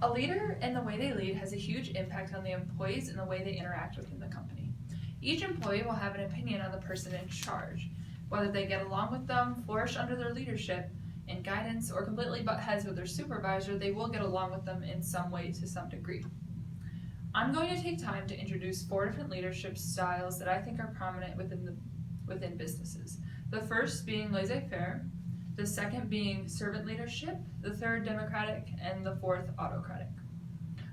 A leader and the way they lead has a huge impact on the employees and the way they interact within the company. Each employee will have an opinion on the person in charge. Whether they get along with them, flourish under their leadership and guidance, or completely butt heads with their supervisor, they will get along with them in some way to some degree. I'm going to take time to introduce 4 different leadership styles that I think are prominent within businesses. The first being laissez-faire, the second being servant leadership, the third democratic, and the fourth autocratic.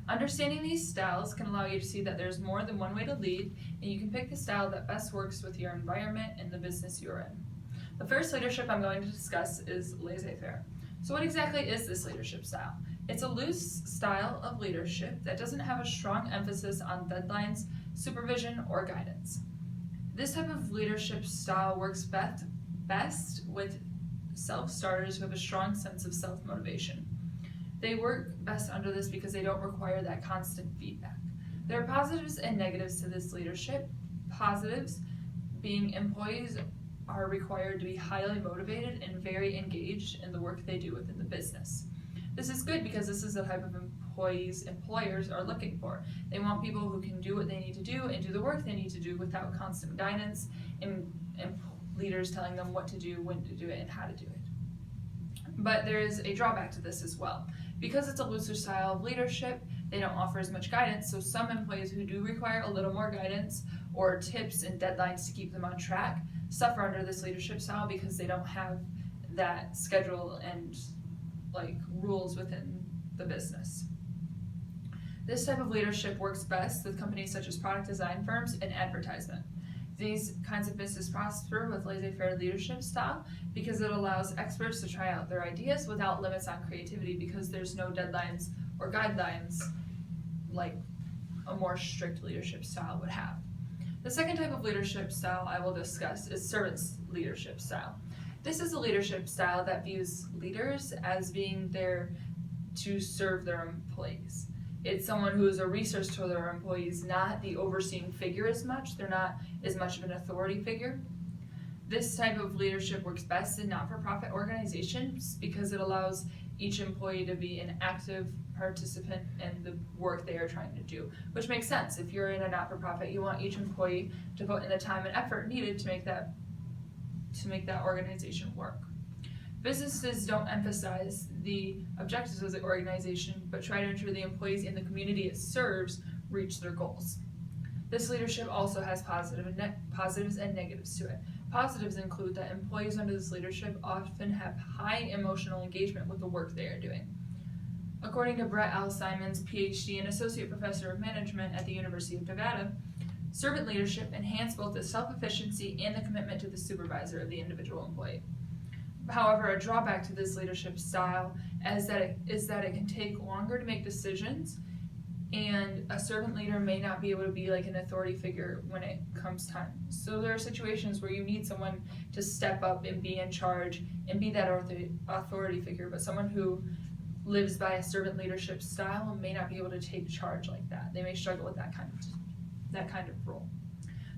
Understanding these styles can allow you to see that there's more than one way to lead, and you can pick the style that best works with your environment and the business you're in. The first leadership I'm going to discuss is laissez-faire. So what exactly is this leadership style? It's a loose style of leadership that doesn't have a strong emphasis on deadlines, supervision, or guidance. This type of leadership style works best with self-starters who have a strong sense of self-motivation. They work best under this because they don't require that constant feedback. There are positives and negatives to this leadership. Positives being employees are required to be highly motivated and very engaged in the work they do within the business. This is good because this is the type of employers are looking for. They want people who can do what they need to do and do the work they need to do without constant guidance and leaders telling them what to do, when to do it, and how to do it. But there is a drawback to this as well. Because it's a looser style of leadership, they don't offer as much guidance, so some employees who do require a little more guidance or tips and deadlines to keep them on track suffer under this leadership style because they don't have that schedule and rules within the business. This type of leadership works best with companies such as product design firms and advertisement. These kinds of businesses prosper with laissez-faire leadership style because it allows experts to try out their ideas without limits on creativity because there's no deadlines or guidelines like a more strict leadership style would have. The second type of leadership style I will discuss is servants leadership style. This is a leadership style that views leaders as being there to serve their employees. It's someone who is a resource to their employees, not the overseeing figure as much. They're not as much of an authority figure. This type of leadership works best in not-for-profit organizations because it allows each employee to be an active participant in the work they are trying to do, which makes sense. If you're in a not-for-profit, you want each employee to put in the time and effort needed to make that organization work. Businesses don't emphasize the objectives of the organization, but try to ensure the employees in the community it serves reach their goals. This leadership also has positives and negatives to it. Positives include that employees under this leadership often have high emotional engagement with the work they are doing. According to Brett L. Simons, PhD and Associate Professor of Management at the University of Nevada, servant leadership enhances both the self-efficiency and the commitment to the supervisor of the individual employee. However, a drawback to this leadership style is that it can take longer to make decisions, and a servant leader may not be able to be like an authority figure when it comes time. So there are situations where you need someone to step up and be in charge and be that authority figure, but someone who lives by a servant leadership style may not be able to take charge like that. They may struggle with that kind of role.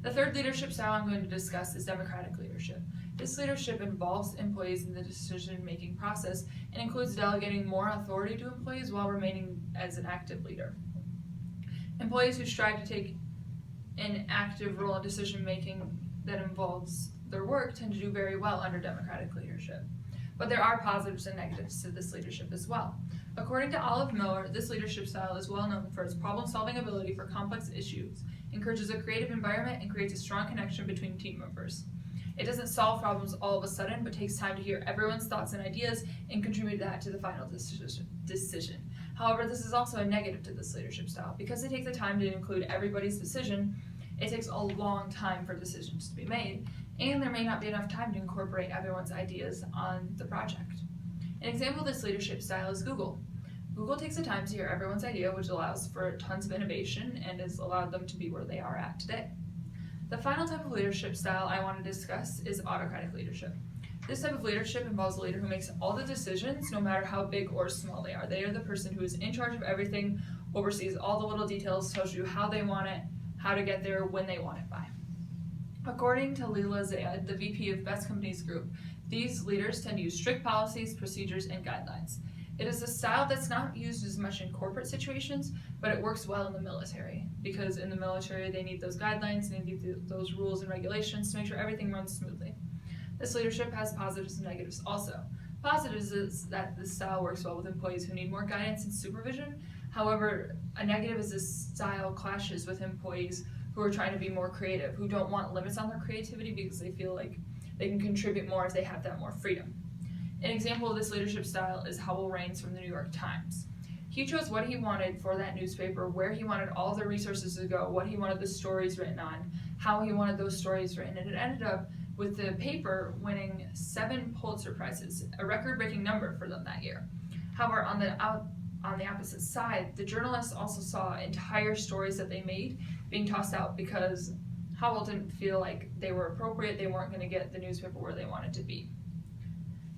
The third leadership style I'm going to discuss is democratic leadership. This leadership involves employees in the decision-making process and includes delegating more authority to employees while remaining as an active leader. Employees who strive to take an active role in decision-making that involves their work tend to do very well under democratic leadership. But there are positives and negatives to this leadership as well. According to Olive Miller, this leadership style is well known for its problem-solving ability for complex issues, encourages a creative environment, and creates a strong connection between team members. It doesn't solve problems all of a sudden, but takes time to hear everyone's thoughts and ideas and contribute that to the final decision. However, this is also a negative to this leadership style. Because it takes the time to include everybody's decision, it takes a long time for decisions to be made, and there may not be enough time to incorporate everyone's ideas on the project. An example of this leadership style is Google. Google takes the time to hear everyone's idea, which allows for tons of innovation and has allowed them to be where they are at today. The final type of leadership style I want to discuss is autocratic leadership. This type of leadership involves a leader who makes all the decisions, no matter how big or small they are. They are the person who is in charge of everything, oversees all the little details, tells you how they want it, how to get there, when they want it by. According to Leela Zayed, the VP of Best Companies Group, these leaders tend to use strict policies, procedures, and guidelines. It is a style that's not used as much in corporate situations, but it works well in the military, because in the military they need those guidelines, they need those rules and regulations to make sure everything runs smoothly. This leadership has positives and negatives also. Positives is that this style works well with employees who need more guidance and supervision. However, a negative is this style clashes with employees who are trying to be more creative, who don't want limits on their creativity because they feel like they can contribute more if they have that more freedom. An example of this leadership style is Howell Raines from the New York Times. He chose what he wanted for that newspaper, where he wanted all the resources to go, what he wanted the stories written on, how he wanted those stories written, and it ended up with the paper winning 7 Pulitzer Prizes, a record-breaking number for them that year. However, on the opposite side, the journalists also saw entire stories that they made being tossed out because Howell didn't feel like they were appropriate, they weren't going to get the newspaper where they wanted to be.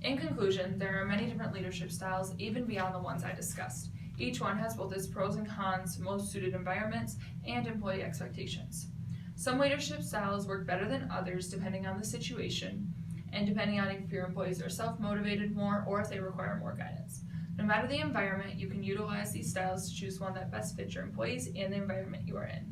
In conclusion, there are many different leadership styles, even beyond the ones I discussed. Each one has both its pros and cons, most suited environments, and employee expectations. Some leadership styles work better than others depending on the situation, and depending on if your employees are self-motivated more or if they require more guidance. No matter the environment, you can utilize these styles to choose one that best fits your employees and the environment you are in.